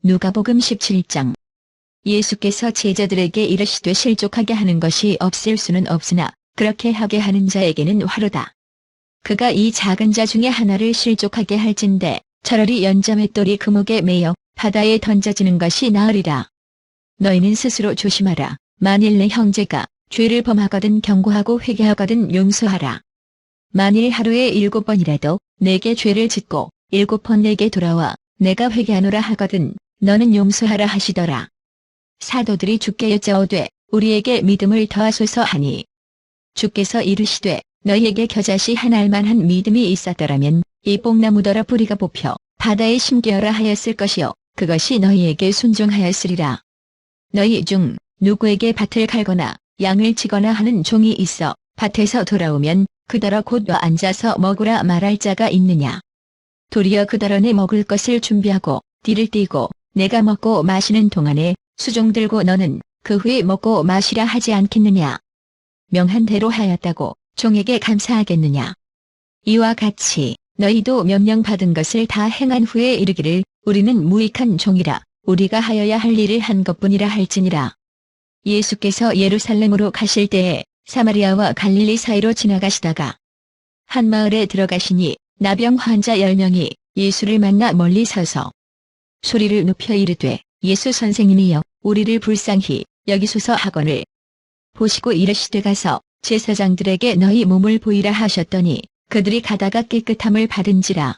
누가복음 17장. 예수께서 제자들에게 이르시되 실족하게 하는 것이 없을 수는 없으나 그렇게 하게 하는 자에게는 화로다. 그가 이 작은 자 중에 하나를 실족하게 할진대 차라리 연자맷돌이 그목에 매여 바다에 던져지는 것이 나으리라. 너희는 스스로 조심하라. 만일 내 형제가 죄를 범하거든 경고하고 회개하거든 용서하라. 만일 하루에 7번이라도 내게 죄를 짓고 7번 내게 돌아와 내가 회개하노라 하거든 너는 용서하라 하시더라. 사도들이 주께 여짜오되 우리에게 믿음을 더하소서 하니 주께서 이르시되 너희에게 겨자씨 한 알만한 믿음이 있었더라면 이 뽕나무더러 뿌리가 뽑혀 바다에 심겨라 하였을 것이요 그것이 너희에게 순종하였으리라. 너희 중 누구에게 밭을 갈거나 양을 치거나 하는 종이 있어 밭에서 돌아오면 그더러 곧 와 앉아서 먹으라 말할 자가 있느냐. 도리어 그더러 내 먹을 것을 준비하고 띠를 띠고 내가 먹고 마시는 동안에 수종 들고 너는 그 후에 먹고 마시라 하지 않겠느냐. 명한 대로 하였다고 종에게 감사하겠느냐. 이와 같이 너희도 명령받은 것을 다 행한 후에 이르기를 우리는 무익한 종이라 우리가 하여야 할 일을 한 것뿐이라 할지니라. 예수께서 예루살렘으로 가실 때에 사마리아와 갈릴리 사이로 지나가시다가 한 마을에 들어가시니 나병 환자 10명이 예수를 만나 멀리 서서 소리를 높여 이르되 예수 선생님이여 우리를 불쌍히 여기소서 하거늘 보시고 이르시되 가서 제사장들에게 너희 몸을 보이라 하셨더니 그들이 가다가 깨끗함을 받은지라.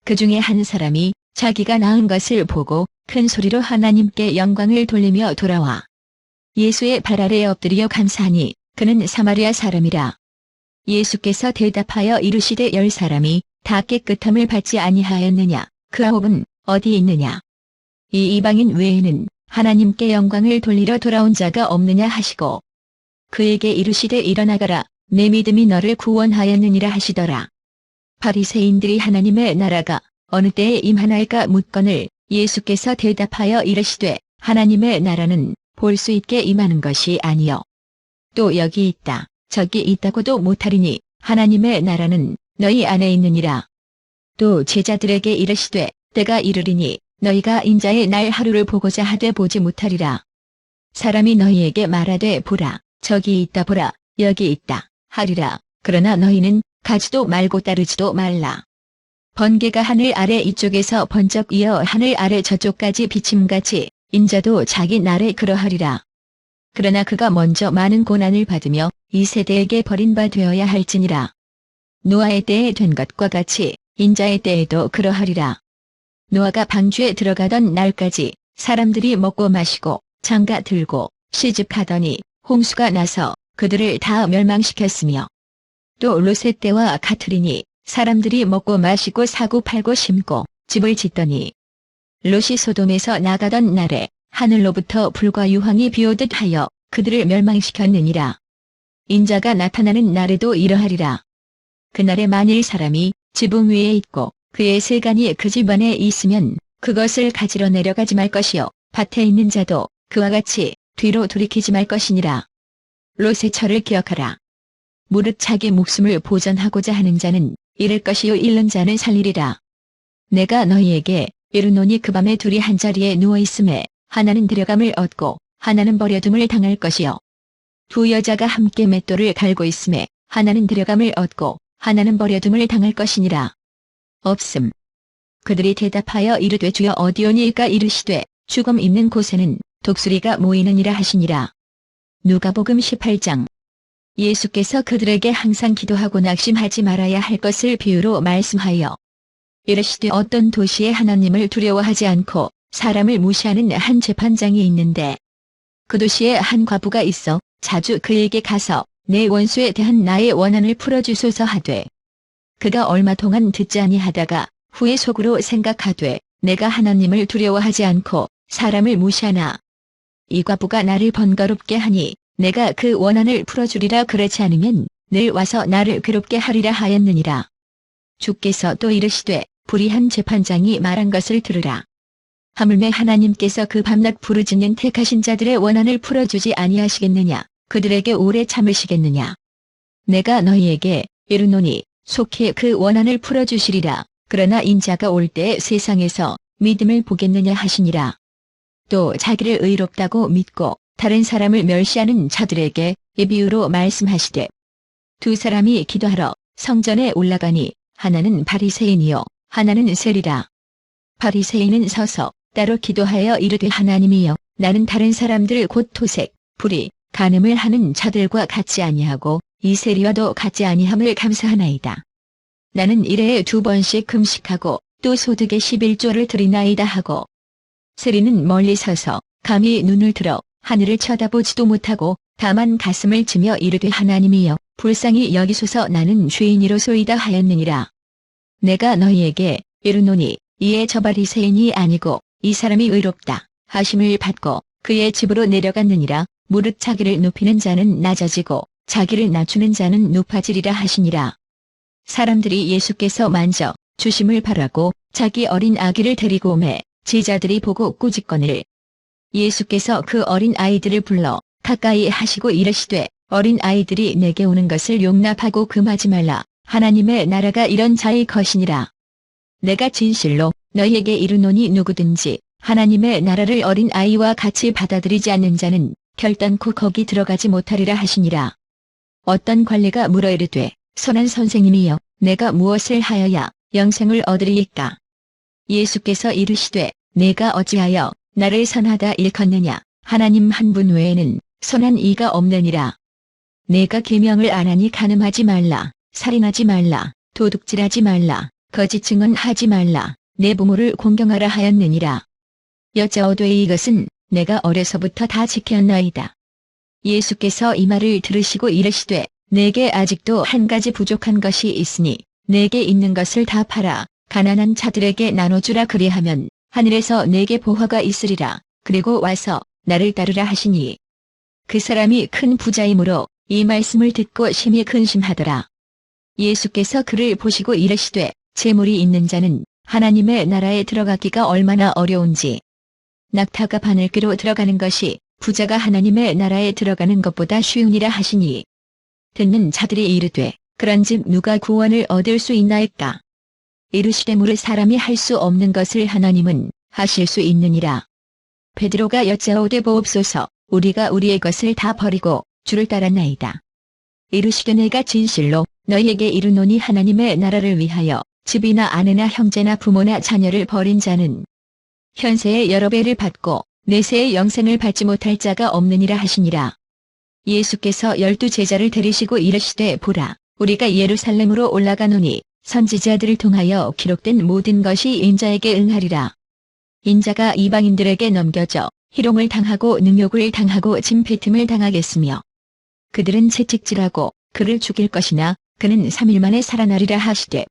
그 중에 한 사람이 자기가 나은 것을 보고 큰 소리로 하나님께 영광을 돌리며 돌아와 예수의 발 아래에 엎드려 감사하니 그는 사마리아 사람이라. 예수께서 대답하여 이르시되 10사람이 다 깨끗함을 받지 아니하였느냐. 그 9은 어디 있느냐. 이 이방인 외에는 하나님께 영광을 돌리러 돌아온 자가 없느냐 하시고 그에게 이르시되 일어나가라 내 믿음이 너를 구원하였느니라 하시더라. 바리새인들이 하나님의 나라가 어느 때에 임하나이까 묻거늘 예수께서 대답하여 이르시되 하나님의 나라는 볼 수 있게 임하는 것이 아니요 또 여기 있다 저기 있다고도 못하리니 하나님의 나라는 너희 안에 있느니라. 또 제자들에게 이르시되 때가 이르리니 너희가 인자의 날 하루를 보고자 하되 보지 못하리라. 사람이 너희에게 말하되 보라 저기 있다 보라 여기 있다 하리라. 그러나 너희는 가지도 말고 따르지도 말라. 번개가 하늘 아래 이쪽에서 번쩍 이어 하늘 아래 저쪽까지 비침같이 인자도 자기 날에 그러하리라. 그러나 그가 먼저 많은 고난을 받으며 이 세대에게 버림바 되어야 할지니라. 노아의 때에 된 것과 같이 인자의 때에도 그러하리라. 노아가 방주에 들어가던 날까지 사람들이 먹고 마시고 장가 들고 시집가더니 홍수가 나서 그들을 다 멸망시켰으며 또 롯의 때와 같으리니 사람들이 먹고 마시고 사고 팔고 심고 집을 짓더니 롯이 소돔에서 나가던 날에 하늘로부터 불과 유황이 비오듯 하여 그들을 멸망시켰느니라. 인자가 나타나는 날에도 이러하리라. 그날에 만일 사람이 지붕 위에 있고 그의 세간이 그 집 안에 있으면 그것을 가지러 내려가지 말 것이요 밭에 있는 자도 그와 같이 뒤로 돌이키지 말 것이니라. 롯의 철을 기억하라. 무릇 자기 목숨을 보전하고자 하는 자는 잃을 것이요 잃는 자는 살리리라. 내가 너희에게 이르노니 그 밤에 둘이 한자리에 누워있음에 하나는 데려감을 얻고 하나는 버려둠을 당할 것이요 두 여자가 함께 맷돌을 갈고 있음에 하나는 데려감을 얻고 하나는 버려둠을 당할 것이니라. 없음. 그들이 대답하여 이르되 주여 어디오니이까 이르시되 죽음 있는 곳에는 독수리가 모이느니라 하시니라. 누가복음 18장. 예수께서 그들에게 항상 기도하고 낙심하지 말아야 할 것을 비유로 말씀하여 이르시되 어떤 도시에 하나님을 두려워하지 않고 사람을 무시하는 한 재판장이 있는데 그 도시에 한 과부가 있어 자주 그에게 가서 내 원수에 대한 나의 원한을 풀어주소서 하되 그가 얼마 동안 듣지 아니하다가 후에 속으로 생각하되 내가 하나님을 두려워하지 않고 사람을 무시하나 이 과부가 나를 번거롭게 하니 내가 그 원한을 풀어주리라 그렇지 않으면 늘 와서 나를 괴롭게 하리라 하였느니라. 주께서 또 이르시되 불의한 재판장이 말한 것을 들으라. 하물며 하나님께서 그 밤낮 부르짖는 택하신 자들의 원한을 풀어주지 아니하시겠느냐. 그들에게 오래 참으시겠느냐. 내가 너희에게 이르노니 속히 그 원한을 풀어주시리라. 그러나 인자가 올 때에 세상에서 믿음을 보겠느냐 하시니라. 또 자기를 의롭다고 믿고 다른 사람을 멸시하는 자들에게 이 비유로 말씀하시되, 두 사람이 기도하러 성전에 올라가니 하나는 바리새인이요 하나는 세리라. 바리새인은 서서 따로 기도하여 이르되, 하나님이여, 나는 다른 사람들 곧 토색, 불의, 간음을 하는 자들과 같지 아니하고 이 세리와도 같지 아니함을 감사하나이다. 나는 일해에 2번씩 금식하고 또 소득의 11조를 드리나이다 하고, 세리는 멀리 서서 감히 눈을 들어 하늘을 쳐다보지도 못하고 다만 가슴을 치며 이르되, 하나님이여, 불쌍히 여기소서, 나는 죄인이로소이다 하였느니라. 내가 너희에게 이르노니 이에 저 바리새인이 아니고 이 사람이 의롭다 하심을 받고 그의 집으로 내려갔느니라. 무릇 자기를 높이는 자는 낮아지고 자기를 낮추는 자는 높아지리라 하시니라. 사람들이 예수께서 만져 주심을 바라고 자기 어린 아기를 데리고 오매 제자들이 보고 꾸짖거늘. 예수께서 그 어린 아이들을 불러 가까이 하시고 이르시되, 어린 아이들이 내게 오는 것을 용납하고 금하지 말라. 하나님의 나라가 이런 자의 것이니라. 내가 진실로 너희에게 이르노니 누구든지 하나님의 나라를 어린 아이와 같이 받아들이지 않는 자는 결단코 거기 들어가지 못하리라 하시니라. 어떤 관리가 물어 이르되, 선한 선생님이여, 내가 무엇을 하여야 영생을 얻으리이까? 예수께서 이르시되, 내가 어찌하여 나를 선하다 일컫느냐? 하나님 한 분 외에는 선한 이가 없느니라. 내가 계명을 안 하니 간음하지 말라, 살인하지 말라, 도둑질하지 말라, 거짓 증언하지 말라, 내 부모를 공경하라 하였느니라. 여짜오되, 이것은 내가 어려서부터 다 지켰나이다. 예수께서 이 말을 들으시고 이르시되, 내게 아직도 한 가지 부족한 것이 있으니 내게 있는 것을 다 팔아 가난한 자들에게 나눠주라. 그리하면 하늘에서 내게 보화가 있으리라. 그리고 와서 나를 따르라 하시니, 그 사람이 큰 부자이므로 이 말씀을 듣고 심히 근심하더라. 예수께서 그를 보시고 이르시되, 재물이 있는 자는 하나님의 나라에 들어가기가 얼마나 어려운지. 낙타가 바늘귀로 들어가는 것이 부자가 하나님의 나라에 들어가는 것보다 쉬우니라 하시니, 듣는 자들이 이르되, 그런즉 누가 구원을 얻을 수 있나이까? 이르시되, 무릇 사람이 할 수 없는 것을 하나님은 하실 수 있느니라. 베드로가 여짜오되, 보옵소서, 우리가 우리의 것을 다 버리고 주를 따랐나이다. 이르시되, 내가 진실로 너희에게 이르노니 하나님의 나라를 위하여 집이나 아내나 형제나 부모나 자녀를 버린 자는 현세의 여러 배를 받고 내세의 영생을 받지 못할 자가 없느니라 하시니라. 예수께서 12 제자를 데리시고 이르시되, 보라, 우리가 예루살렘으로 올라가노니 선지자들을 통하여 기록된 모든 것이 인자에게 응하리라. 인자가 이방인들에게 넘겨져 희롱을 당하고 능욕을 당하고 진폐틈을 당하겠으며 그들은 채찍질하고 그를 죽일 것이나 그는 3일 만에 살아나리라 하시되,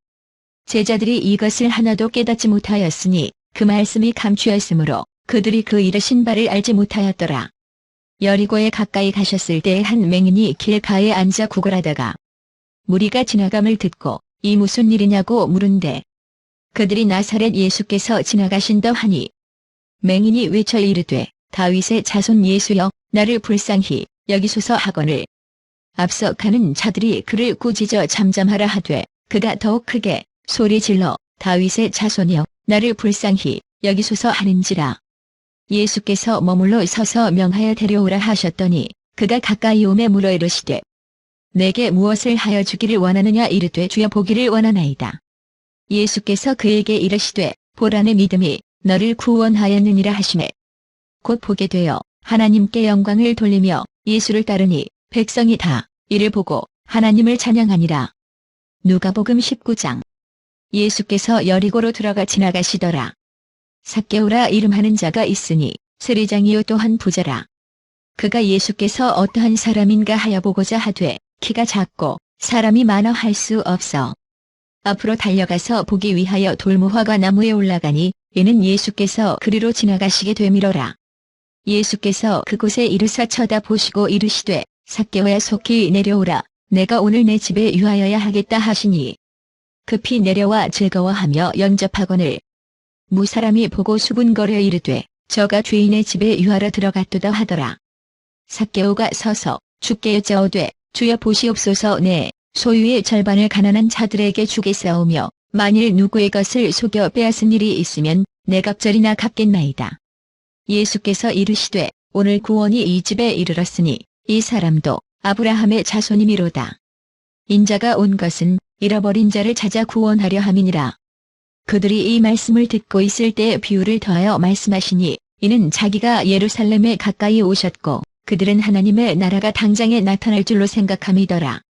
제자들이 이것을 하나도 깨닫지 못하였으니 그 말씀이 감추었으므로 그들이 그 이르신 바를 알지 못하였더라. 여리고에 가까이 가셨을 때 한 맹인이 길가에 앉아 구걸하다가 무리가 지나감을 듣고 이 무슨 일이냐고 물은데, 그들이 나사렛 예수께서 지나가신다 하니, 맹인이 외쳐 이르되, 다윗의 자손 예수여, 나를 불쌍히 여기소서 하거늘. 앞서 가는 자들이 그를 꾸짖어 잠잠하라 하되, 그가 더욱 크게 소리질러 다윗의 자손이여, 나를 불쌍히 여기소서 하는지라. 예수께서 머물러 서서 명하여 데려오라 하셨더니 그가 가까이 오매 물어 이르시되, 내게 무엇을 하여 주기를 원하느냐? 이르되, 주여, 보기를 원하나이다. 예수께서 그에게 이르시되, 보라, 내 믿음이 너를 구원하였느니라 하시매 곧 보게 되어 하나님께 영광을 돌리며 예수를 따르니 백성이 다 이를 보고 하나님을 찬양하니라. 누가복음 19장. 예수께서 여리고로 들어가 지나가시더라. 삭개오라 이름하는 자가 있으니 세리장이요 또한 부자라. 그가 예수께서 어떠한 사람인가 하여 보고자 하되 키가 작고 사람이 많아 할 수 없어 앞으로 달려가서 보기 위하여 돌무화과 나무에 올라가니 이는 예수께서 그리로 지나가시게 되미러라. 예수께서 그곳에 이르사 쳐다보시고 이르시되, 삭개오야, 속히 내려오라. 내가 오늘 내 집에 유하여야 하겠다 하시니 급히 내려와 즐거워하며 영접하거늘. 무사람이 보고 수군거려 이르되, 저가 주인의 집에 유하러 들어갔도다 하더라. 삭개오가 서서 주께 여짜오되, 주여, 보시옵소서, 내 소유의 절반을 가난한 자들에게 주겠사오며 만일 누구의 것을 속여 빼앗은 일이 있으면 네 갑절이나 갚겠나이다. 예수께서 이르시되 오늘 구원이 이 집에 이르렀으니 이 사람도 아브라함의 자손이미로다. 인자가 온 것은 잃어버린 자를 찾아 구원하려 함이니라. 그들이 이 말씀을 듣고 있을 때 비유를 더하여 말씀하시니 이는 자기가 예루살렘에 가까이 오셨고 그들은 하나님의 나라가 당장에 나타날 줄로 생각함이더라.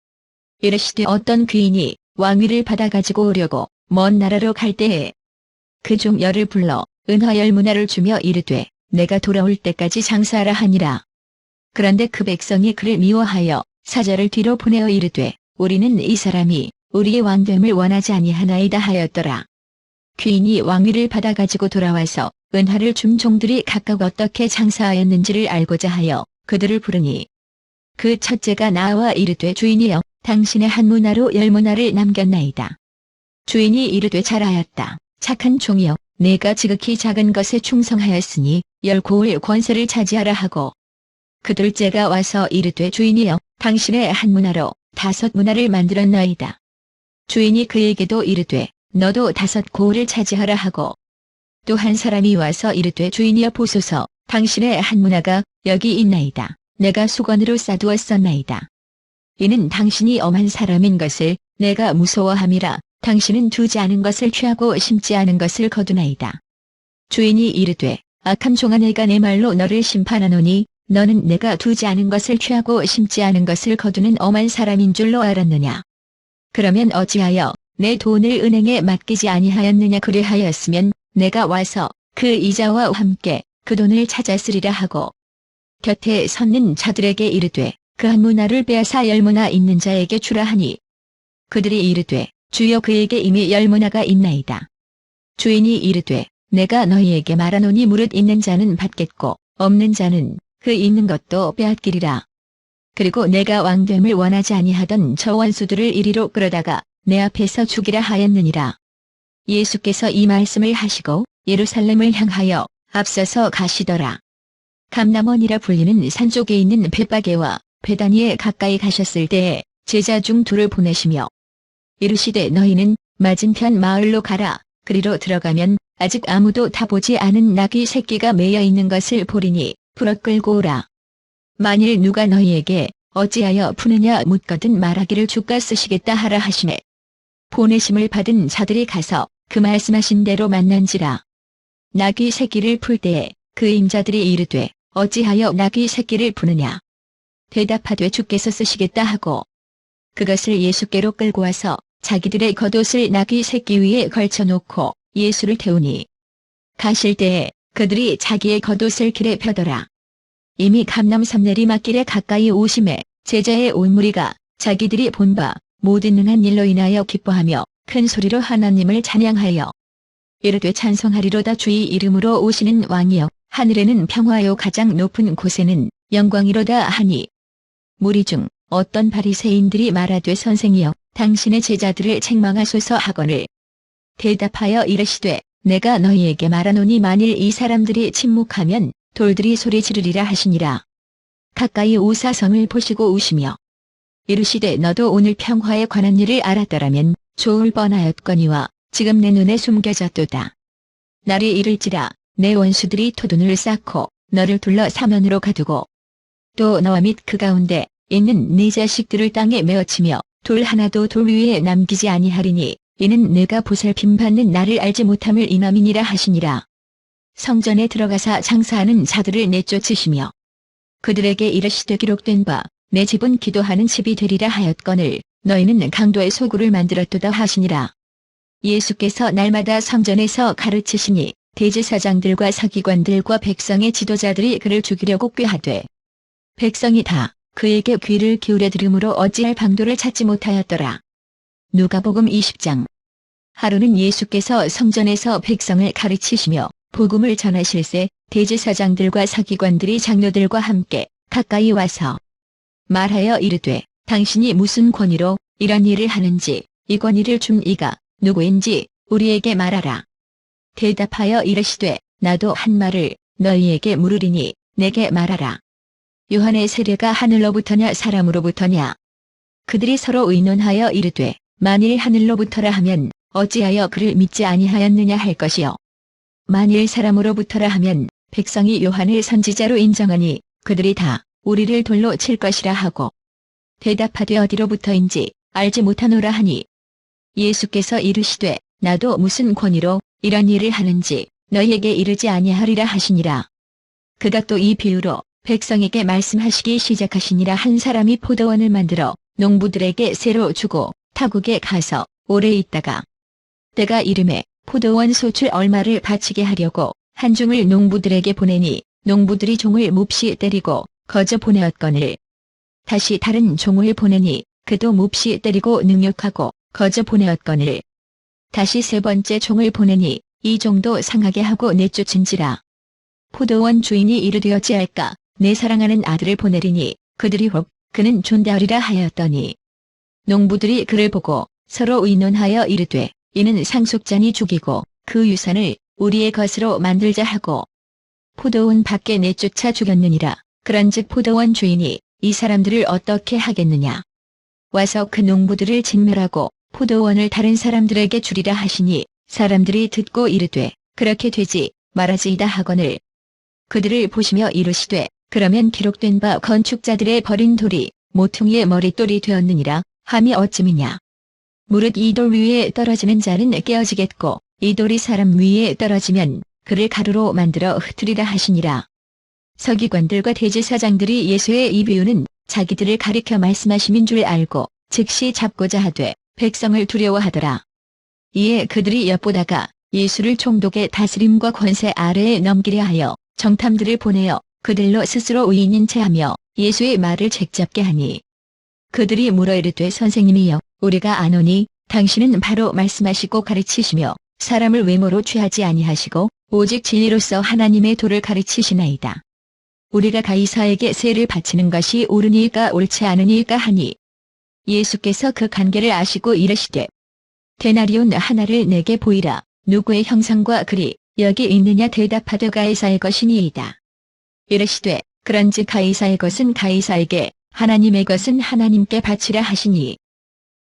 이르시되 어떤 귀인이 왕위를 받아 가지고 오려고 먼 나라로 갈 때에 그 종 열을 불러 은화 10문화를 주며 이르되 내가 돌아올 때까지 장사하라 하니라. 그런데 그 백성이 그를 미워하여 사자를 뒤로 보내어 이르되 우리는 이 사람이 우리의 왕됨을 원하지 아니하나이다 하였더라. 귀인이 왕위를 받아 가지고 돌아와서 은화를 준 종들이 각각 어떻게 장사하였는지를 알고자 하여 그들을 부르니 그 첫째가 나와 이르되 주인이여 당신의 한 문화로 10문화를 남겼나이다. 주인이 이르되 잘하였다. 착한 종이여 내가 지극히 작은 것에 충성하였으니 10고을 권세를 차지하라 하고 그 둘째가 와서 이르되 주인이여 당신의 한 문화로 5문화를 만들었나이다. 주인이 그에게도 이르되 너도 5고을을 차지하라 하고 또 한 사람이 와서 이르되 주인이여 보소서 당신의 한 문화가 여기 있나이다. 내가 수건으로 싸두었었나이다. 이는 당신이 엄한 사람인 것을 내가 무서워함이라 당신은 두지 않은 것을 취하고 심지 않은 것을 거두나이다. 주인이 이르되 악한 종아 내가 내 말로 너를 심판하노니 너는 내가 두지 않은 것을 취하고 심지 않은 것을 거두는 엄한 사람인 줄로 알았느냐. 그러면 어찌하여 내 돈을 은행에 맡기지 아니하였느냐. 그리하였으면 내가 와서 그 이자와 함께 그 돈을 찾았으리라 하고 곁에 섰는 자들에게 이르되 그 한 문화를 빼앗아 10문화 있는 자에게 주라 하니 그들이 이르되 주여 그에게 이미 10문화가 있나이다. 주인이 이르되 내가 너희에게 말하노니 무릇 있는 자는 받겠고 없는 자는 그 있는 것도 빼앗기리라. 그리고 내가 왕됨을 원하지 아니하던 저 원수들을 이리로 끌어다가 내 앞에서 죽이라 하였느니라. 예수께서 이 말씀을 하시고 예루살렘을 향하여 앞서서 가시더라. 감람원이라 불리는 산 쪽에 있는 벳바게와 베다니에 가까이 가셨을 때에 제자 중 둘을 보내시며 이르시되 너희는 맞은편 마을로 가라. 그리로 들어가면 아직 아무도 타보지 않은 나귀 새끼가 매여 있는 것을 보리니 풀어 끌고 오라. 만일 누가 너희에게 어찌하여 푸느냐 묻거든 말하기를 주가 쓰시겠다 하라 하시매 보내심을 받은 자들이 가서 그 말씀하신 대로 만난지라. 나귀 새끼를 풀 때에 그 임자들이 이르되 어찌하여 나귀 새끼를 푸느냐. 대답하되 주께서 쓰시겠다 하고 그것을 예수께로 끌고 와서 자기들의 겉옷을 나귀 새끼 위에 걸쳐놓고 예수를 태우니 가실 때에 그들이 자기의 겉옷을 길에 펴더라. 이미 감람 삼내리 막길에 가까이 오심에 제자의 온 무리가 자기들이 본 바 모든 능한 일로 인하여 기뻐하며 큰 소리로 하나님을 찬양하여 이르되 찬송하리로다. 주의 이름으로 오시는 왕이여 하늘에는 평화요 가장 높은 곳에는 영광이로다 하니 무리 중 어떤 바리새인들이 말하되 선생이여 당신의 제자들을 책망하소서 하거늘 대답하여 이르시되 내가 너희에게 말하노니 만일 이 사람들이 침묵하면 돌들이 소리 지르리라 하시니라. 가까이 오사 성을 보시고 우시며 이르시되 너도 오늘 평화에 관한 일을 알았더라면 좋을 뻔하였거니와 지금 내 눈에 숨겨졌도다. 날이 이를지라 내 원수들이 토둔을 쌓고 너를 둘러 사면으로 가두고 또 너와 및 그 가운데 있는 네 자식들을 땅에 메어치며 돌 하나도 돌 위에 남기지 아니하리니 이는 내가 보살핌 받는 나를 알지 못함을 인함이니라 하시니라. 성전에 들어가사 장사하는 자들을 내쫓으시며 그들에게 이르시되 기록된 바 내 집은 기도하는 집이 되리라 하였거늘 너희는 강도의 소굴을 만들었도다 하시니라. 예수께서 날마다 성전에서 가르치시니 대제사장들과 서기관들과 백성의 지도자들이 그를 죽이려고 꾀하되 백성이 다 그에게 귀를 기울여 들으므로 어찌할 방도를 찾지 못하였더라. 누가복음 20장. 하루는 예수께서 성전에서 백성을 가르치시며 복음을 전하실새 대제사장들과 서기관들이 장로들과 함께 가까이 와서 말하여 이르되 당신이 무슨 권위로 이런 일을 하는지 이 권위를 준 이가 누구인지 우리에게 말하라. 대답하여 이르시되 나도 한 말을 너희에게 물으리니 내게 말하라. 요한의 세례가 하늘로부터냐 사람으로부터냐. 그들이 서로 의논하여 이르되 만일 하늘로부터라 하면 어찌하여 그를 믿지 아니하였느냐 할 것이요 만일 사람으로부터라 하면 백성이 요한을 선지자로 인정하니 그들이 다 우리를 돌로 칠 것이라 하고 대답하되 어디로부터인지 알지 못하노라 하니 예수께서 이르시되 나도 무슨 권위로 이런 일을 하는지 너희에게 이르지 아니하리라 하시니라. 그가 또 이 비유로 백성에게 말씀하시기 시작하시니라. 한 사람이 포도원을 만들어 농부들에게 새로 주고 타국에 가서 오래 있다가 때가 이름에 포도원 소출 얼마를 바치게 하려고 한 종을 농부들에게 보내니 농부들이 종을 몹시 때리고 거저 보내었거늘 다시 다른 종을 보내니 그도 몹시 때리고 능욕하고 거저 보내었거늘 다시 세 번째 종을 보내니 이 종도 상하게 하고 내쫓은지라. 포도원 주인이 이르되 어찌할까 내 사랑하는 아들을 보내리니 그들이 혹 그는 존대하리라 하였더니 농부들이 그를 보고 서로 의논하여 이르되 이는 상속자니 죽이고 그 유산을 우리의 것으로 만들자 하고 포도원 밖에 내쫓아 죽였느니라. 그런즉 포도원 주인이 이 사람들을 어떻게 하겠느냐. 와서 그 농부들을 진멸하고 포도원을 다른 사람들에게 주리라 하시니 사람들이 듣고 이르되 그렇게 되지 말아지이다 하거늘 그들을 보시며 이르시되 그러면 기록된 바 건축자들의 버린 돌이 모퉁이의 머릿돌이 되었느니라 함이 어찌미냐. 무릇 이 돌 위에 떨어지는 자는 깨어지겠고 이 돌이 사람 위에 떨어지면 그를 가루로 만들어 흩으리라 하시니라. 서기관들과 대제사장들이 예수의 이 비유는 자기들을 가리켜 말씀하심인 줄 알고 즉시 잡고자 하되 백성을 두려워하더라. 이에 그들이 엿보다가 예수를 총독의 다스림과 권세 아래에 넘기려 하여 정탐들을 보내어 그들로 스스로 의인인 체하며 예수의 말을 책잡게 하니 그들이 물어 이르되 선생님이여 우리가 아노니 당신은 바로 말씀하시고 가르치시며 사람을 외모로 취하지 아니하시고 오직 진리로서 하나님의 도를 가르치시나이다. 우리가 가이사에게 세를 바치는 것이 옳으니까 옳지 않으니까 하니 예수께서 그 관계를 아시고 이르시되 데나리온 하나를 내게 보이라. 누구의 형상과 글이 여기 있느냐 대답하되 가이사의 것이니이다. 이르시되 그런즉 가이사의 것은 가이사에게 하나님의 것은 하나님께 바치라 하시니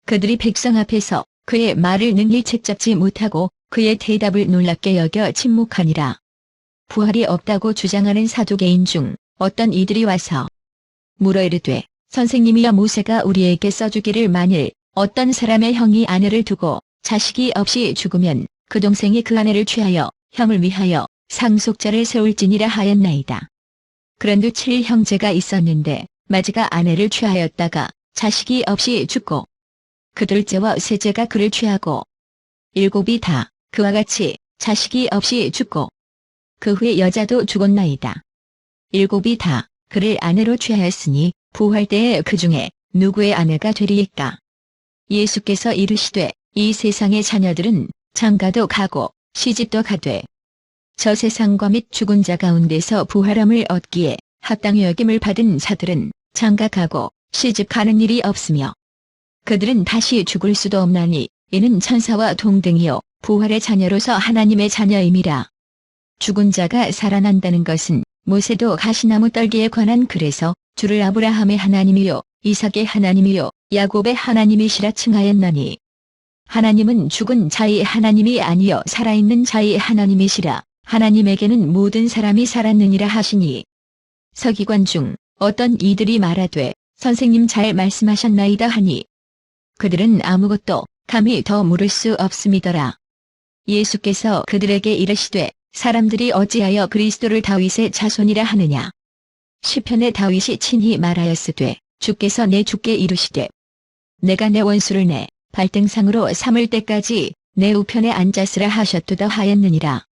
그들이 백성 앞에서 그의 말을 능히 책잡지 못하고 그의 대답을 놀랍게 여겨 침묵하니라. 부활이 없다고 주장하는 사두개인 중 어떤 이들이 와서 물어 이르되 선생님이여 모세가 우리에게 써주기를 만일 어떤 사람의 형이 아내를 두고 자식이 없이 죽으면 그 동생이 그 아내를 취하여 형을 위하여 상속자를 세울지니라 하였나이다. 그런즉 7형제가 있었는데 마지가 아내를 취하였다가 자식이 없이 죽고 그 둘째와 셋째가 그를 취하고 7이 다 그와 같이 자식이 없이 죽고 그 후에 여자도 죽었나이다. 7이 다 그를 아내로 취하였으니 부활 때에 그 중에 누구의 아내가 되리이까. 예수께서 이르시되 이 세상의 자녀들은 장가도 가고 시집도 가되 저 세상과 및 죽은 자 가운데서 부활함을 얻기에 합당히 여김을 받은 자들은 장가 가고 시집 가는 일이 없으며 그들은 다시 죽을 수도 없나니 이는 천사와 동등이요 부활의 자녀로서 하나님의 자녀임이라. 죽은 자가 살아난다는 것은 모세도 가시나무 떨기에 관한 글에서 주를 아브라함의 하나님이요 이삭의 하나님이요 야곱의 하나님이시라 칭하였나니 하나님은 죽은 자의 하나님이 아니요 살아있는 자의 하나님이시라. 하나님에게는 모든 사람이 살았느니라 하시니 서기관 중 어떤 이들이 말하되 선생님 잘 말씀하셨나이다 하니 그들은 아무것도 감히 더 물을 수 없음이더라. 예수께서 그들에게 이르시되 사람들이 어찌하여 그리스도를 다윗의 자손이라 하느냐. 시편의 다윗이 친히 말하였으되 주께서 내 주께 이르시되 내가 내 원수를 내 발등상으로 삼을 때까지 내 우편에 앉았으라 하셨도다 하였느니라.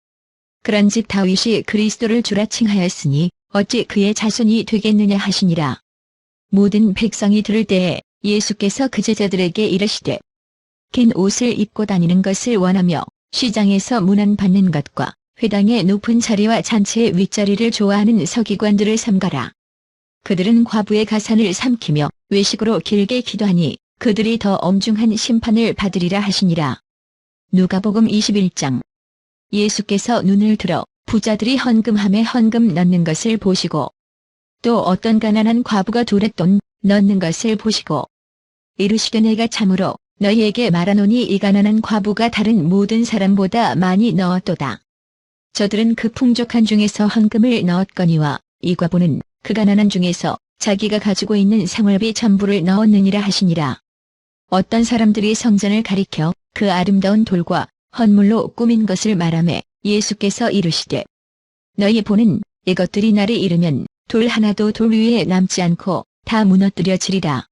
그런즉 다윗이 그리스도를 주라 칭하였으니 어찌 그의 자손이 되겠느냐 하시니라. 모든 백성이 들을 때에 예수께서 그 제자들에게 이르시되 긴 옷을 입고 다니는 것을 원하며 시장에서 문안받는 것과 회당의 높은 자리와 잔치의 윗자리를 좋아하는 서기관들을 삼가라. 그들은 과부의 가산을 삼키며 외식으로 길게 기도하니 그들이 더 엄중한 심판을 받으리라 하시니라. 누가복음 21장. 예수께서 눈을 들어 부자들이 헌금함에 헌금 넣는 것을 보시고 또 어떤 가난한 과부가 돌에 돈 넣는 것을 보시고 이르시되 내가 참으로 너희에게 말하노니 이 가난한 과부가 다른 모든 사람보다 많이 넣었도다. 저들은 그 풍족한 중에서 헌금을 넣었거니와 이 과부는 그 가난한 중에서 자기가 가지고 있는 생활비 전부를 넣었느니라 하시니라. 어떤 사람들이 성전을 가리켜 그 아름다운 돌과 헌물로 꾸민 것을 말하매 예수께서 이르시되 너희 보는 이것들이 날이 이르면 돌 하나도 돌 위에 남지 않고 다 무너뜨려지리라.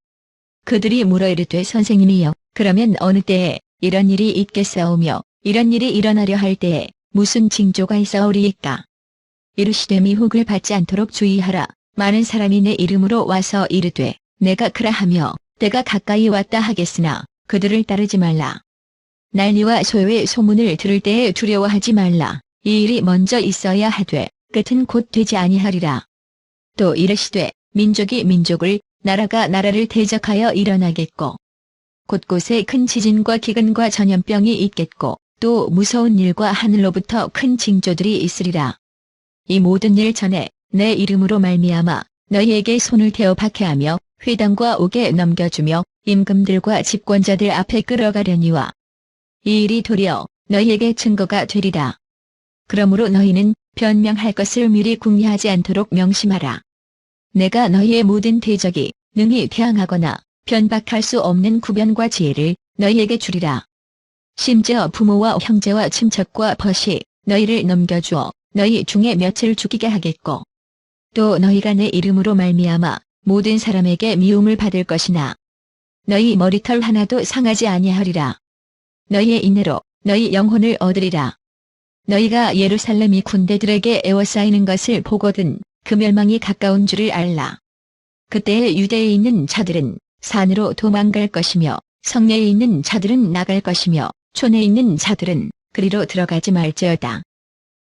그들이 물어 이르되 선생님이여 그러면 어느 때에 이런 일이 있겠사오며 이런 일이 일어나려 할 때에 무슨 징조가 있사오리이까. 이르시되 미혹을 받지 않도록 주의하라. 많은 사람이 내 이름으로 와서 이르되 내가 그라하며 때가 가까이 왔다 하겠으나 그들을 따르지 말라. 난리와 소요의 소문을 들을 때에 두려워하지 말라. 이 일이 먼저 있어야 하되 끝은 곧 되지 아니하리라. 또 이르시되 민족이 민족을 나라가 나라를 대적하여 일어나겠고 곳곳에 큰 지진과 기근과 전염병이 있겠고 또 무서운 일과 하늘로부터 큰 징조들이 있으리라. 이 모든 일 전에 내 이름으로 말미암아 너희에게 손을 대어 박해하며 회당과 옥에 넘겨주며 임금들과 집권자들 앞에 끌어가려니와 이 일이 도리어 너희에게 증거가 되리라. 그러므로 너희는 변명할 것을 미리 궁리하지 않도록 명심하라. 내가 너희의 모든 대적이 능히 대항하거나 변박할 수 없는 구변과 지혜를 너희에게 주리라. 심지어 부모와 형제와 친척과 벗이 너희를 넘겨주어 너희 중에 몇을 죽이게 하겠고 또 너희가 내 이름으로 말미암아 모든 사람에게 미움을 받을 것이나 너희 머리털 하나도 상하지 아니하리라. 너희의 인내로 너희 영혼을 얻으리라. 너희가 예루살렘이 군대들에게 에워싸이는 것을 보거든 그 멸망이 가까운 줄을 알라. 그때에 유대에 있는 자들은 산으로 도망갈 것이며 성내에 있는 자들은 나갈 것이며 촌에 있는 자들은 그리로 들어가지 말지어다.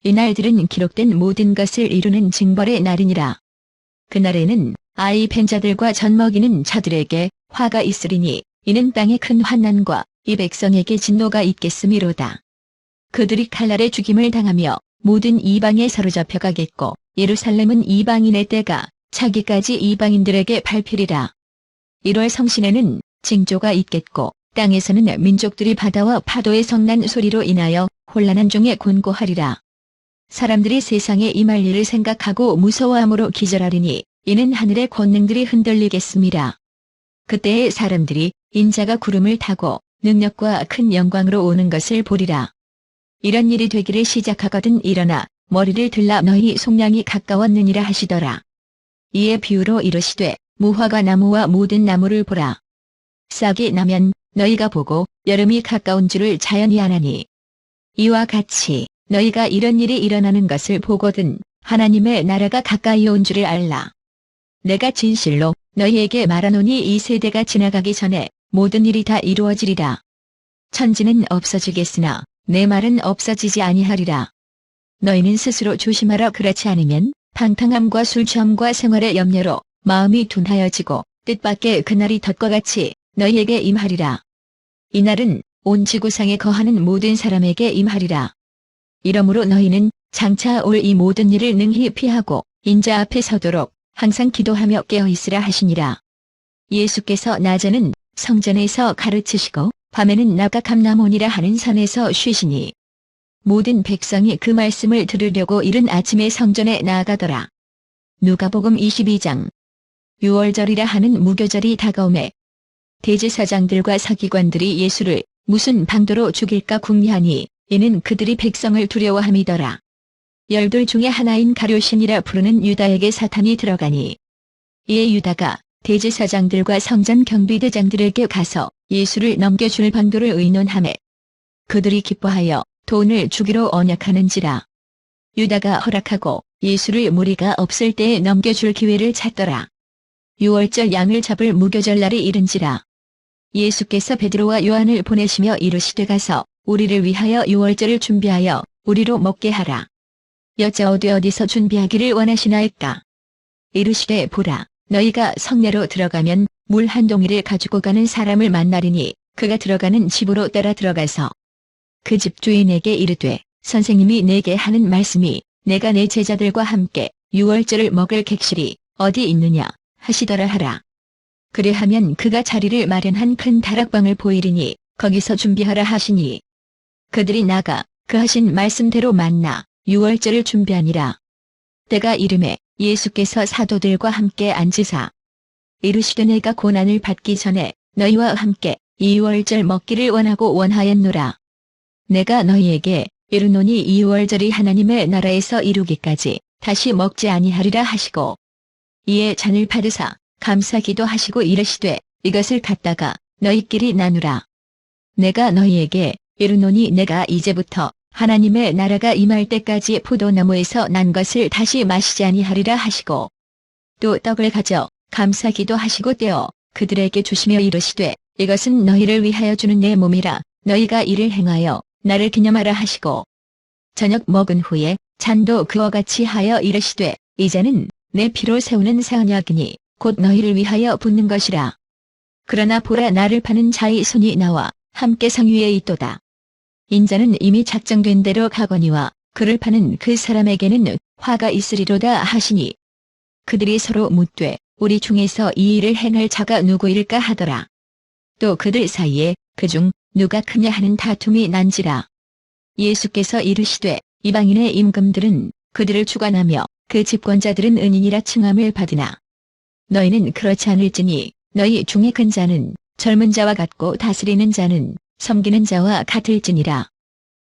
이날들은 기록된 모든 것을 이루는 징벌의 날이니라. 그날에는 아이 벤 자들과 젖 먹이는 자들에게 화가 있으리니 이는 땅에 큰 환난과 이 백성에게 진노가 있겠음이로다. 그들이 칼날에 죽임을 당하며 모든 이방에 사로잡혀 가겠고 예루살렘은 이방인의 때가 차기까지 이방인들에게 밟히리라. 1월 성신에는 징조가 있겠고 땅에서는 민족들이 바다와 파도의 성난 소리로 인하여 혼란한 중에 곤고하리라. 사람들이 세상에 임할 일을 생각하고 무서워함으로 기절하리니 이는 하늘의 권능들이 흔들리겠음이라. 그때에 사람들이 인자가 구름을 타고 능력과 큰 영광으로 오는 것을 보리라. 이런 일이 되기를 시작하거든 일어나 머리를 들라 너희 속량이 가까웠느니라 하시더라. 이에 비유로 이르시되 무화과 나무와 모든 나무를 보라. 싹이 나면 너희가 보고 여름이 가까운 줄을 자연히 아나니 이와 같이 너희가 이런 일이 일어나는 것을 보거든 하나님의 나라가 가까이 온 줄을 알라. 내가 진실로 너희에게 말하노니 이 세대가 지나가기 전에 모든 일이 다 이루어지리라. 천지는 없어지겠으나 내 말은 없어지지 아니하리라. 너희는 스스로 조심하라. 그렇지 않으면 방탕함과 술 취함과 생활의 염려로 마음이 둔하여지고 뜻밖의 그날이 덫과 같이 너희에게 임하리라. 이날은 온 지구상에 거하는 모든 사람에게 임하리라. 이러므로 너희는 장차 올 이 모든 일을 능히 피하고 인자 앞에 서도록 항상 기도하며 깨어있으라 하시니라. 예수께서 낮에는 성전에서 가르치시고 밤에는 나가캄나몬이라 하는 산에서 쉬시니 모든 백성이 그 말씀을 들으려고 이른 아침에 성전에 나아가더라. 누가복음 22장. 유월절이라 하는 무교절이 다가오매 대제사장들과 서기관들이 예수를 무슨 방도로 죽일까 궁리하니 이는 그들이 백성을 두려워함이더라. 열둘 중에 하나인 가룟신이라 부르는 유다에게 사탄이 들어가니 이에 유다가 대제사장들과 성전 경비대장들에게 가서 예수를 넘겨줄 방도를 의논하매 그들이 기뻐하여 돈을 주기로 언약하는지라. 유다가 허락하고 예수를 무리가 없을 때에 넘겨줄 기회를 찾더라. 유월절 양을 잡을 무교절 날이 이른지라. 예수께서 베드로와 요한을 보내시며 이르시되 가서 우리를 위하여 유월절을 준비하여 우리로 먹게 하라. 여자 어디서 준비하기를 원하시나이까. 이르시되 보라 너희가 성내로 들어가면 물 한 동이를 가지고 가는 사람을 만나리니 그가 들어가는 집으로 따라 들어가서 그 집 주인에게 이르되 선생님이 내게 하는 말씀이 내가 내 제자들과 함께 유월절을 먹을 객실이 어디 있느냐 하시더라 하라. 그래하면 그가 자리를 마련한 큰 다락방을 보이리니 거기서 준비하라 하시니 그들이 나가 그 하신 말씀대로 만나 유월절을 준비하니라. 때가 이름에 예수께서 사도들과 함께 앉으사 이르시되 내가 고난을 받기 전에 너희와 함께 이 유월절 먹기를 원하고 원하였노라. 내가 너희에게 이르노니 이 유월절이 하나님의 나라에서 이루기까지 다시 먹지 아니하리라 하시고 이에 잔을 받으사 감사기도 하시고 이르시되 이것을 갖다가 너희끼리 나누라. 내가 너희에게 이르노니 내가 이제부터 하나님의 나라가 임할 때까지 포도나무에서 난 것을 다시 마시지 아니하리라 하시고 또 떡을 가져 감사기도 하시고 떼어 그들에게 주시며 이르시되 이것은 너희를 위하여 주는 내 몸이라. 너희가 이를 행하여 나를 기념하라 하시고 저녁 먹은 후에 잔도 그와 같이 하여 이르시되 이 잔은 내 피로 세우는 새 언약이니 곧 너희를 위하여 붓는 것이라. 그러나 보라 나를 파는 자의 손이 나와 함께 상 위에 있도다. 인자는 이미 작정된 대로 가거니와 그를 파는 그 사람에게는 화가 있으리로다 하시니 그들이 서로 묻되 우리 중에서 이 일을 행할 자가 누구일까 하더라. 또 그들 사이에 그중 누가 크냐 하는 다툼이 난지라. 예수께서 이르시되 이방인의 임금들은 그들을 주관하며 그 집권자들은 은인이라 칭함을 받으나 너희는 그렇지 않을지니 너희 중에 큰 자는 젊은 자와 같고 다스리는 자는 섬기는 자와 같을지니라.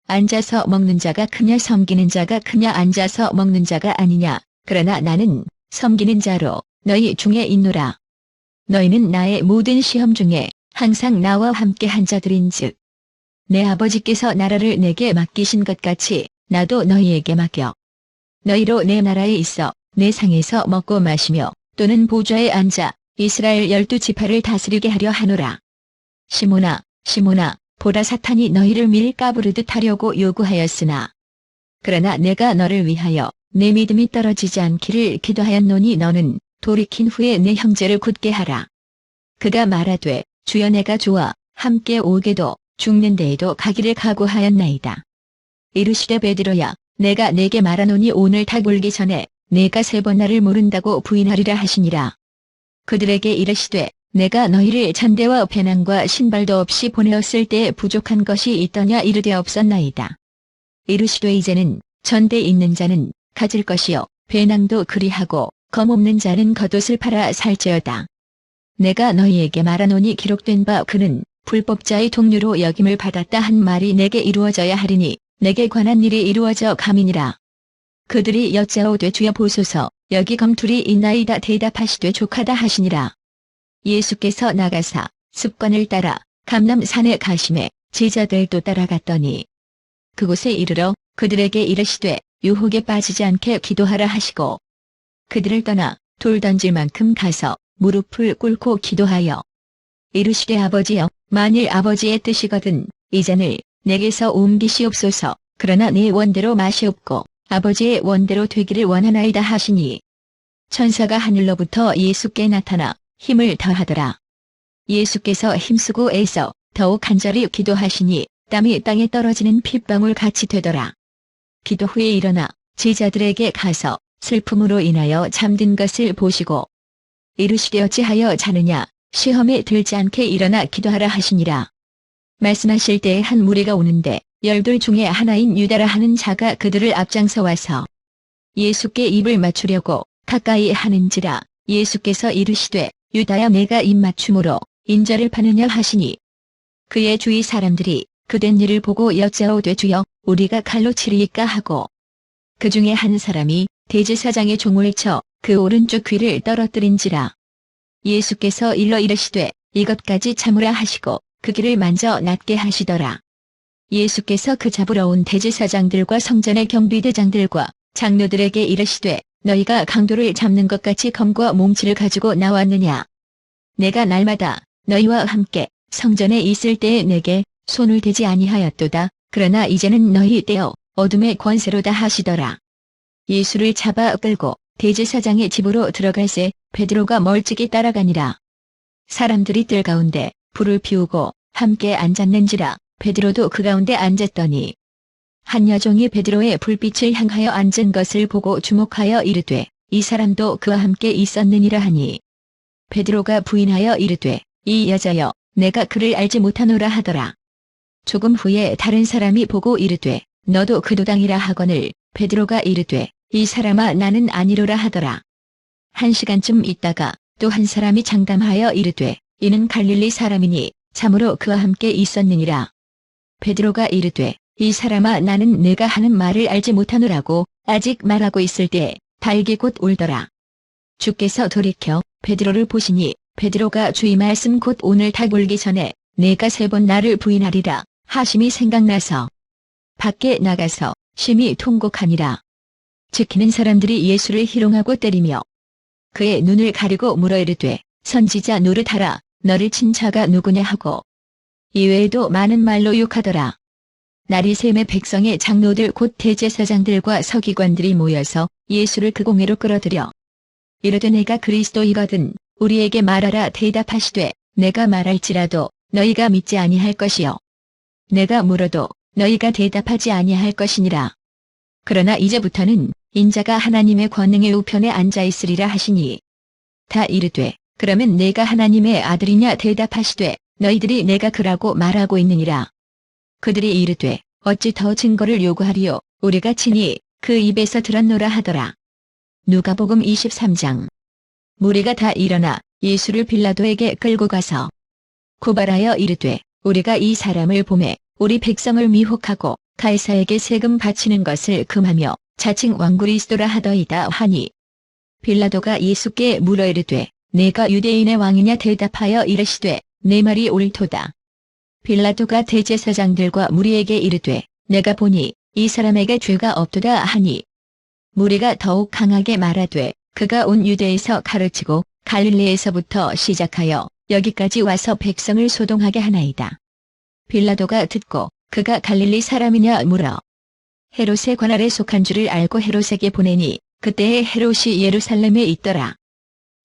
앉아서 먹는 자가 크냐 섬기는 자가 크냐 앉아서 먹는 자가 아니냐. 그러나 나는 섬기는 자로 너희 중에 있노라. 너희는 나의 모든 시험 중에 항상 나와 함께 한 자들인즉 내 아버지께서 나라를 내게 맡기신 것 같이 나도 너희에게 맡겨 너희로 내 나라에 있어 내 상에서 먹고 마시며 또는 보좌에 앉아 이스라엘 12지파를 다스리게 하려 하노라. 시몬아 시몬아 보라 사탄이 너희를 밀 까부르듯 하려고 요구하였으나 그러나 내가 너를 위하여 내 믿음이 떨어지지 않기를 기도하였노니 너는 돌이킨 후에 내 형제를 굳게 하라. 그가 말하되 주여 내가 좋아 함께 오게도 죽는 데에도 가기를 각오하였나이다. 이르시되 베드로야 내가 내게 말하노니 오늘 닭 울기 전에 내가 3번 나를 모른다고 부인하리라 하시니라. 그들에게 이르시되 내가 너희를 잔대와 배낭과 신발도 없이 보내었을 때 부족한 것이 있더냐 이르되 없었나이다. 이르시되 이제는 전대 있는 자는 가질 것이요 배낭도 그리하고 검 없는 자는 겉옷을 팔아 살지어다. 내가 너희에게 말하노니 기록된 바 그는 불법자의 동료로 여김을 받았다 한 말이 내게 이루어져야 하리니 내게 관한 일이 이루어져 감이니라. 그들이 여짜오되 주여 보소서 여기 검 둘이 있나이다 대답하시되 족하다 하시니라. 예수께서 나가사 습관을 따라 감람산에 가심에 제자들도 따라갔더니 그곳에 이르러 그들에게 이르시되 유혹에 빠지지 않게 기도하라 하시고 그들을 떠나 돌 던질 만큼 가서 무릎을 꿇고 기도하여 이르시되 아버지여 만일 아버지의 뜻이거든 이 잔을 내게서 옮기시옵소서. 그러나 내 원대로 마시옵고 아버지의 원대로 되기를 원하나이다 하시니 천사가 하늘로부터 예수께 나타나 힘을 더하더라. 예수께서 힘쓰고 애써 더욱 간절히 기도하시니 땀이 땅에 떨어지는 핏방울 같이 되더라. 기도 후에 일어나 제자들에게 가서 슬픔으로 인하여 잠든 것을 보시고 이르시되 어찌하여 자느냐 시험에 들지 않게 일어나 기도하라 하시니라. 말씀하실 때에 한 무리가 오는데 12 중에 하나인 유다라 하는 자가 그들을 앞장서 와서 예수께 입을 맞추려고 가까이 하는지라. 예수께서 이르시되 유다야 내가 입 맞춤으로 인자를 파느냐 하시니 그의 주위 사람들이 그된 일을 보고 여짜오되 주여 우리가 칼로 치리이까 하고 그 중에 한 사람이 대제사장의 종을 쳐 그 오른쪽 귀를 떨어뜨린지라. 예수께서 일러 이르시되 이것까지 참으라 하시고 그 귀를 만져 낫게 하시더라. 예수께서 그 잡으러 온 대제사장들과 성전의 경비대장들과 장로들에게 이르시되 너희가 강도를 잡는 것 같이 검과 몽치를 가지고 나왔느냐. 내가 날마다 너희와 함께 성전에 있을 때에 내게 손을 대지 아니하였도다. 그러나 이제는 너희 떼어 어둠의 권세로다 하시더라. 예수를 잡아 끌고 대제사장의 집으로 들어갈새 베드로가 멀찍이 따라가니라. 사람들이 뜰 가운데 불을 피우고 함께 앉았는지라. 베드로도 그 가운데 앉았더니 한 여종이 베드로의 불빛을 향하여 앉은 것을 보고 주목하여 이르되 이 사람도 그와 함께 있었느니라 하니 베드로가 부인하여 이르되 이 여자여 내가 그를 알지 못하노라 하더라. 조금 후에 다른 사람이 보고 이르되 너도 그 도당이라 하거늘 베드로가 이르되 이 사람아 나는 아니로라 하더라. 1시간쯤 있다가 또 한 사람이 장담하여 이르되 이는 갈릴리 사람이니 참으로 그와 함께 있었느니라. 베드로가 이르되 이 사람아 나는 내가 하는 말을 알지 못하노라고 아직 말하고 있을 때에 달기 곧 울더라. 주께서 돌이켜 베드로를 보시니 베드로가 주의 말씀 곧 오늘 닭 울기 전에 내가 3번 나를 부인하리라 하심이 생각나서 밖에 나가서 심히 통곡하니라. 지키는 사람들이 예수를 희롱하고 때리며 그의 눈을 가리고 물어 이르되 선지자 노릇하라 너를 친 자가 누구냐 하고 이외에도 많은 말로 욕하더라. 날이 샘에 백성의 장로들 곧 대제사장들과 서기관들이 모여서 예수를 그 공회로 끌어들여 이르되 내가 그리스도이거든 우리에게 말하라 대답하시되 내가 말할지라도 너희가 믿지 아니할 것이요 내가 물어도 너희가 대답하지 아니할 것이니라. 그러나 이제부터는 인자가 하나님의 권능의 우편에 앉아있으리라 하시니 다 이르되 그러면 내가 하나님의 아들이냐 대답하시되 너희들이 내가 그라고 말하고 있느니라. 그들이 이르되 어찌 더 증거를 요구하리요 우리가 친히 그 입에서 들었노라 하더라. 누가복음 23장. 무리가 다 일어나 예수를 빌라도에게 끌고 가서 고발하여 이르되 우리가 이 사람을 보매 우리 백성을 미혹하고 가이사에게 세금 바치는 것을 금하며 자칭 왕 그리스도라 하더이다 하니 빌라도가 예수께 물어 이르되 내가 유대인의 왕이냐 대답하여 이르시되 내 말이 옳도다. 빌라도가 대제사장들과 무리에게 이르되 내가 보니 이 사람에게 죄가 없도다 하니 무리가 더욱 강하게 말하되 그가 온 유대에서 가르치고 갈릴리에서부터 시작하여 여기까지 와서 백성을 소동하게 하나이다. 빌라도가 듣고 그가 갈릴리 사람이냐 물어 헤롯의 관할에 속한 줄을 알고 헤롯에게 보내니 그때에 헤롯이 예루살렘에 있더라.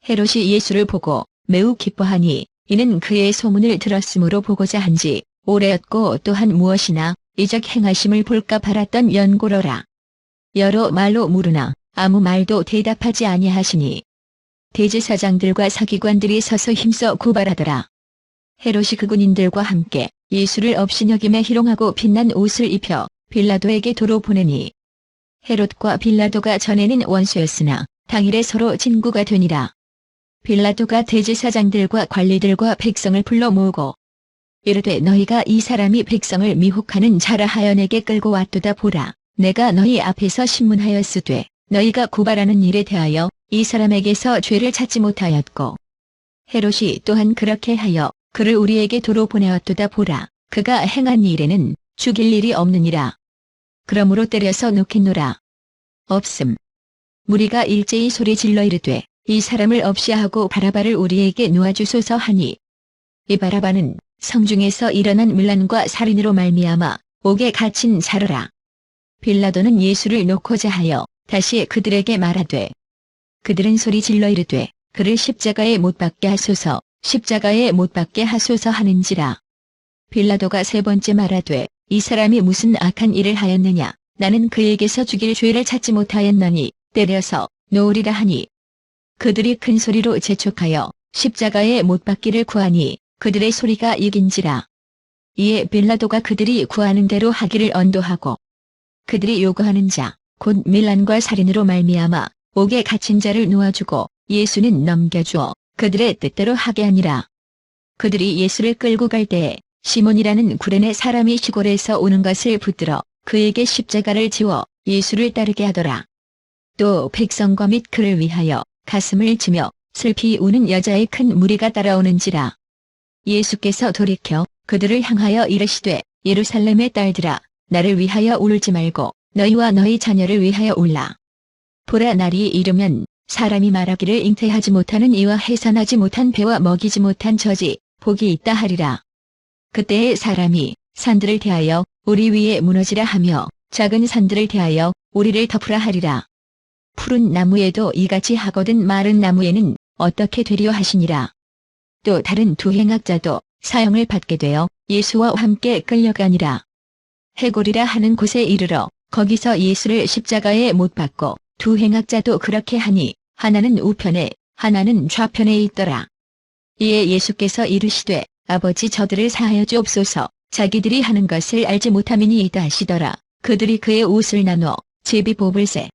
헤롯이 예수를 보고 매우 기뻐하니 이는 그의 소문을 들었으므로 보고자 한지 오래였고 또한 무엇이나 이적 행하심을 볼까 바랐던 연고로라. 여러 말로 물으나 아무 말도 대답하지 아니하시니 대제사장들과 서기관들이 서서 힘써 고발하더라. 헤롯이 그 군인들과 함께 예수를 업신여김에 희롱하고 빛난 옷을 입혀 빌라도에게 도로 보내니 헤롯과 빌라도가 전에는 원수였으나 당일에 서로 친구가 되니라. 빌라도가 대제사장들과 관리들과 백성을 불러 모으고 이르되 너희가 이 사람이 백성을 미혹하는 자라 하여 내게 끌고 왔도다 보라. 내가 너희 앞에서 신문하였으되 너희가 고발하는 일에 대하여 이 사람에게서 죄를 찾지 못하였고 헤롯이 또한 그렇게 하여 그를 우리에게 도로 보내었도다 보라. 그가 행한 일에는 죽일 일이 없느니라. 그러므로 때려서 놓겠노라. 없음. 무리가 일제히 소리 질러 이르되 이 사람을 없이하고 바라바를 우리에게 놓아주소서 하니 이 바라바는 성중에서 일어난 문란과 살인으로 말미암아 옥에 갇힌 자로라. 빌라도는 예수를 놓고자 하여 다시 그들에게 말하되 그들은 소리 질러 이르되 그를 십자가에 못 박게 하소서 십자가에 못 박게 하소서 하는지라. 빌라도가 3번째 말하되 이 사람이 무슨 악한 일을 하였느냐 나는 그에게서 죽일 죄를 찾지 못하였나니 때려서 놓으리라 하니 그들이 큰 소리로 재촉하여 십자가에 못 박기를 구하니 그들의 소리가 이긴지라. 이에 빌라도가 그들이 구하는 대로 하기를 언도하고 그들이 요구하는 자 곧 밀란과 살인으로 말미암아 옥에 갇힌 자를 놓아주고 예수는 넘겨주어 그들의 뜻대로 하게 하니라. 그들이 예수를 끌고 갈 때에 시몬이라는 구레네 사람이 시골에서 오는 것을 붙들어 그에게 십자가를 지워 예수를 따르게 하더라. 또 백성과 및 그를 위하여 가슴을 치며 슬피 우는 여자의 큰 무리가 따라오는지라. 예수께서 돌이켜 그들을 향하여 이르시되 예루살렘의 딸들아 나를 위하여 울지 말고 너희와 너희 자녀를 위하여 울라. 보라 날이 이르면 사람이 말하기를 잉태하지 못하는 이와 해산하지 못한 배와 먹이지 못한 저지 복이 있다 하리라. 그때에 사람이 산들을 대하여 우리 위에 무너지라 하며 작은 산들을 대하여 우리를 덮으라 하리라. 푸른 나무에도 이같이 하거든 마른 나무에는 어떻게 되리요 하시니라. 또 다른 두 행악자도 사형을 받게 되어 예수와 함께 끌려가니라. 해골이라 하는 곳에 이르러 거기서 예수를 십자가에 못 박고 두 행악자도 그렇게 하니 하나는 우편에 하나는 좌편에 있더라. 이에 예수께서 이르시되 아버지 저들을 사하여 주옵소서 자기들이 하는 것을 알지 못함이니이다 하시더라. 그들이 그의 옷을 나눠 제비뽑을세.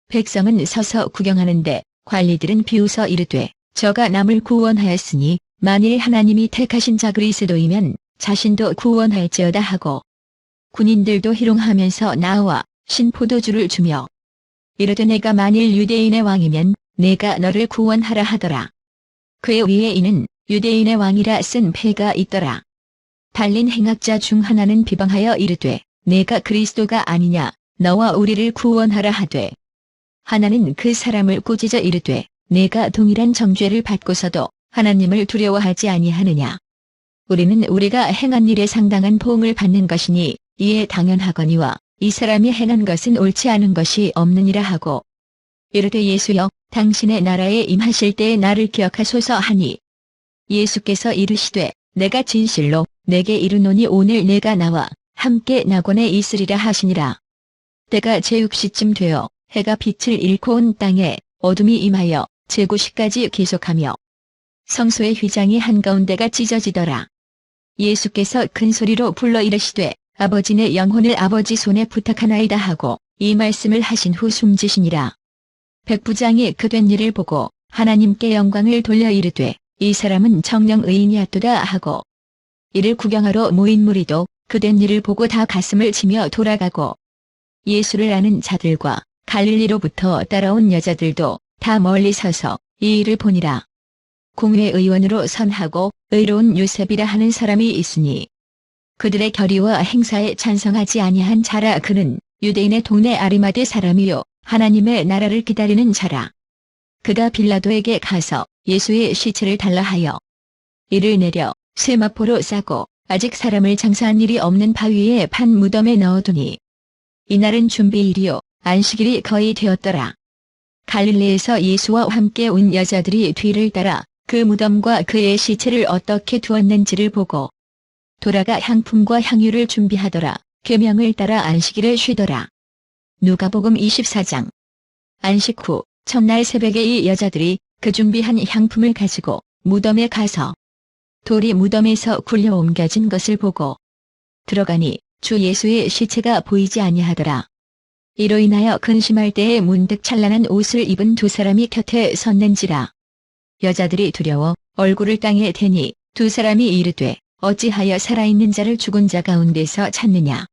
백성은 서서 구경하는데 관리들은 비웃어 이르되 저가 남을 구원하였으니 만일 하나님이 택하신 자 그리스도이면 자신도 구원할지어다 하고 군인들도 희롱하면서 나와 신포도주를 주며 이르되 내가 만일 유대인의 왕이면 내가 너를 구원하라 하더라. 그의 위에 이는 유대인의 왕이라 쓴 패가 있더라. 달린 행악자 중 하나는 비방하여 이르되 내가 그리스도가 아니냐 너와 우리를 구원하라 하되 하나는 그 사람을 꾸짖어 이르되 내가 동일한 정죄를 받고서도 하나님을 두려워하지 아니하느냐. 우리는 우리가 행한 일에 상당한 보응을 받는 것이니 이에 당연하거니와 이 사람이 행한 것은 옳지 않은 것이 없느니라 하고 이르되 예수여 당신의 나라에 임하실 때에 나를 기억하소서 하니 예수께서 이르시되 내가 진실로 내게 이르노니 오늘 내가 나와 함께 낙원에 있으리라 하시니라. 때가 제6시쯤 되어 해가 빛을 잃고 온 땅에 어둠이 임하여 제9시까지 계속하며 성소의 휘장이 한가운데가 찢어지더라. 예수께서 큰 소리로 불러 이르시되 아버지 내 영혼을 아버지 손에 부탁하나이다 하고 이 말씀을 하신 후 숨지시니라. 백부장이 그 된 일을 보고 하나님께 영광을 돌려 이르되 이 사람은 정녕 의인이었도다 하고 이를 구경하러 모인 무리도 그 된 일을 보고 다 가슴을 치며 돌아가고 예수를 아는 자들과 갈릴리로부터 따라온 여자들도 다 멀리 서서 이 일을 보니라. 공회의원으로 선하고 의로운 요셉이라 하는 사람이 있으니 그들의 결의와 행사에 찬성하지 아니한 자라. 그는 유대인의 동네 아리마대 사람이요 하나님의 나라를 기다리는 자라. 그가 빌라도에게 가서 예수의 시체를 달라 하여 이를 내려 세마포로 싸고 아직 사람을 장사한 일이 없는 바위에 판 무덤에 넣어두니 이날은 준비일이요 안식일이 거의 되었더라. 갈릴리에서 예수와 함께 온 여자들이 뒤를 따라 그 무덤과 그의 시체를 어떻게 두었는지를 보고 돌아가 향품과 향유를 준비하더라. 계명을 따라 안식일을 쉬더라. 누가복음 24장. 안식 후 첫날 새벽에 이 여자들이 그 준비한 향품을 가지고 무덤에 가서 돌이 무덤에서 굴려 옮겨진 것을 보고 들어가니 주 예수의 시체가 보이지 아니하더라. 이로 인하여 근심할 때에 문득 찬란한 옷을 입은 두 사람이 곁에 섰는지라. 여자들이 두려워 얼굴을 땅에 대니 두 사람이 이르되 어찌하여 살아있는 자를 죽은 자 가운데서 찾느냐.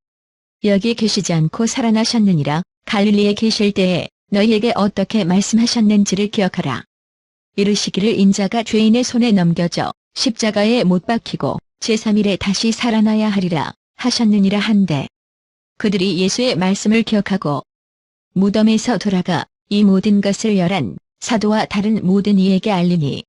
여기 계시지 않고 살아나셨느니라. 갈릴리에 계실 때에 너희에게 어떻게 말씀하셨는지를 기억하라. 이르시기를 인자가 죄인의 손에 넘겨져 십자가에 못 박히고 제3일에 다시 살아나야 하리라 하셨느니라 한데 그들이 예수의 말씀을 기억하고 무덤에서 돌아가 이 모든 것을 열한 사도와 다른 모든 이에게 알리니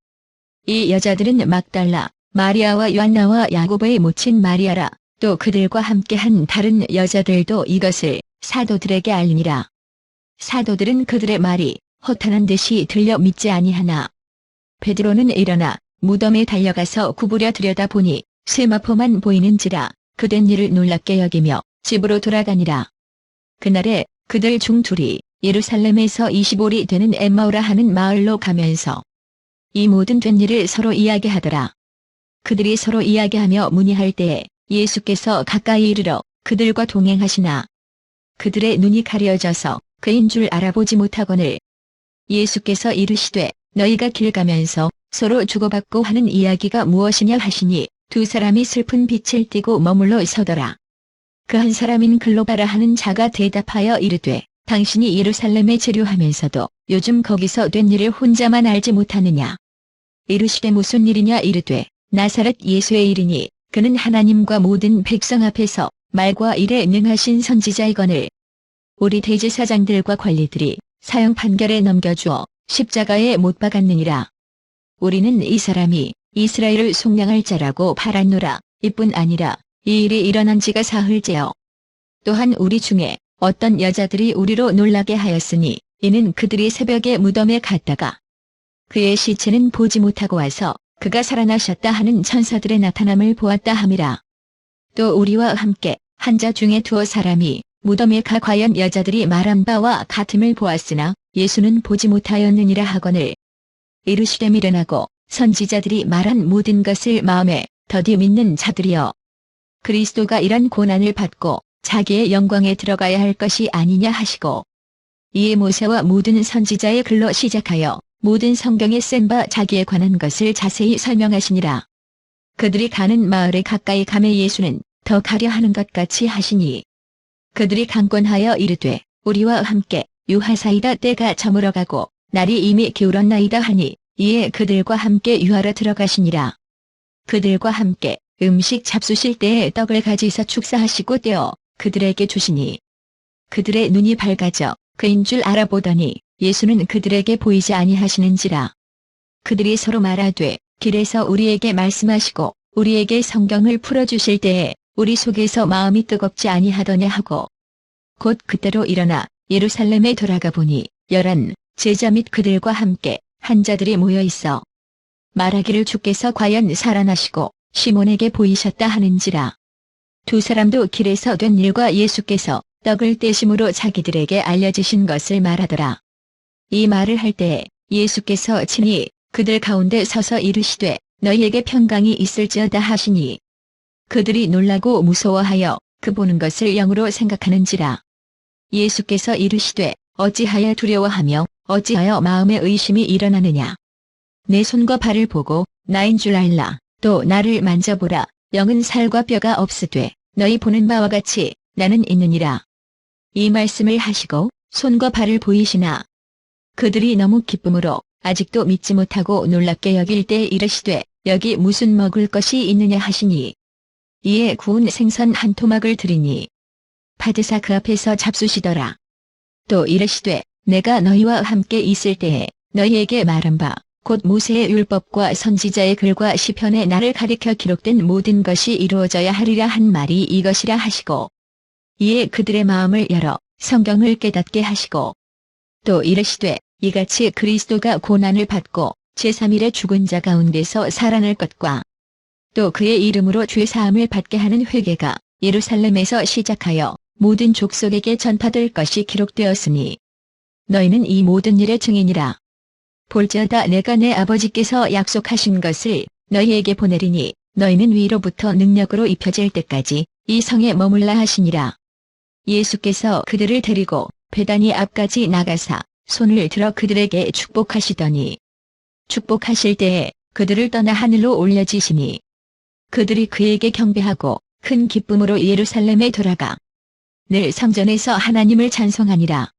이 여자들은 막달라 마리아와 요한나와 야고보의 모친 마리아라. 또 그들과 함께한 다른 여자들도 이것을 사도들에게 알리니라. 사도들은 그들의 말이 허탄한 듯이 들려 믿지 아니하나 베드로는 일어나 무덤에 달려가서 구부려 들여다보니 세마포만 보이는지라 그 된 일을 놀랍게 여기며 집으로 돌아가니라. 그날에 그들 중 둘이 예루살렘에서 25리 되는 엠마오라 하는 마을로 가면서 이 모든 된 일을 서로 이야기하더라. 그들이 서로 이야기하며 문의할 때에 예수께서 가까이 이르러 그들과 동행하시나 그들의 눈이 가려져서 그인 줄 알아보지 못하거늘 예수께서 이르시되 너희가 길 가면서 서로 주고받고 하는 이야기가 무엇이냐 하시니 두 사람이 슬픈 빛을 띠고 머물러 서더라. 그 한 사람인 글로바라 하는 자가 대답하여 이르되 당신이 예루살렘에 체류하면서도 요즘 거기서 된 일을 혼자만 알지 못하느냐. 이르시되 무슨 일이냐. 이르되 나사렛 예수의 일이니 그는 하나님과 모든 백성 앞에서 말과 일에 능하신 선지자이거늘 우리 대제사장들과 관리들이 사형 판결에 넘겨주어 십자가에 못 박았느니라. 우리는 이 사람이 이스라엘을 속량할 자라고 바랐노라. 이뿐 아니라 이 일이 일어난 지가 사흘째요. 또한 우리 중에 어떤 여자들이 우리로 놀라게 하였으니 이는 그들이 새벽에 무덤에 갔다가 그의 시체는 보지 못하고 와서 그가 살아나셨다 하는 천사들의 나타남을 보았다 함이라. 또 우리와 함께 한 자 중에 두어 사람이 무덤에 가 과연 여자들이 말한 바와 같음을 보았으나 예수는 보지 못하였느니라 하거늘 이르시되 미련하고 선지자들이 말한 모든 것을 마음에 더디 믿는 자들이여 그리스도가 이런 고난을 받고 자기의 영광에 들어가야 할 것이 아니냐 하시고, 이에 모세와 모든 선지자의 글로 시작하여 모든 성경에 쓴 바 자기에 관한 것을 자세히 설명하시니라. 그들이 가는 마을에 가까이 가매 예수는 더 가려 하는 것 같이 하시니, 그들이 강권하여 이르되 우리와 함께 유하사이다. 때가 저물어 가고 날이 이미 기울었나이다 하니, 이에 그들과 함께 유하러 들어가시니라. 그들과 함께 음식 잡수실 때에 떡을 가지사 축사하시고 떼어 그들에게 주시니, 그들의 눈이 밝아져 그인 줄 알아보더니 예수는 그들에게 보이지 아니하시는지라. 그들이 서로 말하되 길에서 우리에게 말씀하시고 우리에게 성경을 풀어주실 때에 우리 속에서 마음이 뜨겁지 아니하더냐 하고, 곧 그때로 일어나 예루살렘에 돌아가 보니 11 제자 및 그들과 함께 한 자들이 모여 있어 말하기를 주께서 과연 살아나시고 시몬에게 보이셨다 하는지라. 두 사람도 길에서 된 일과 예수께서 떡을 떼심으로 자기들에게 알려주신 것을 말하더라. 이 말을 할 때에 예수께서 친히 그들 가운데 서서 이르시되 너희에게 평강이 있을지어다 하시니, 그들이 놀라고 무서워하여 그 보는 것을 영으로 생각하는지라. 예수께서 이르시되 어찌하여 두려워하며 어찌하여 마음에 의심이 일어나느냐. 내 손과 발을 보고 나인 줄 알라. 또 나를 만져보라. 영은 살과 뼈가 없으되 너희 보는 바와 같이 나는 있느니라. 이 말씀을 하시고 손과 발을 보이시나, 그들이 너무 기쁨으로 아직도 믿지 못하고 놀랍게 여길 때 이르시되 여기 무슨 먹을 것이 있느냐 하시니, 이에 구운 생선 한 토막을 드리니 받으사 그 앞에서 잡수시더라. 또 이르시되 내가 너희와 함께 있을 때에 너희에게 말한 바 곧 모세의 율법과 선지자의 글과 시편에 나를 가리켜 기록된 모든 것이 이루어져야 하리라 한 말이 이것이라 하시고, 이에 그들의 마음을 열어 성경을 깨닫게 하시고, 또 이르시되 이같이 그리스도가 고난을 받고 제3일에 죽은 자 가운데서 살아날 것과 또 그의 이름으로 죄 사함을 받게 하는 회개가 예루살렘에서 시작하여 모든 족속에게 전파될 것이 기록되었으니 너희는 이 모든 일의 증인이라. 볼지어다 내가 내 아버지께서 약속하신 것을 너희에게 보내리니 너희는 위로부터 능력으로 입혀질 때까지 이 성에 머물라 하시니라. 예수께서 그들을 데리고 베다니 앞까지 나가사 손을 들어 그들에게 축복하시더니, 축복하실 때에 그들을 떠나 하늘로 올려지시니, 그들이 그에게 경배하고 큰 기쁨으로 예루살렘에 돌아가 늘 성전에서 하나님을 찬송하니라.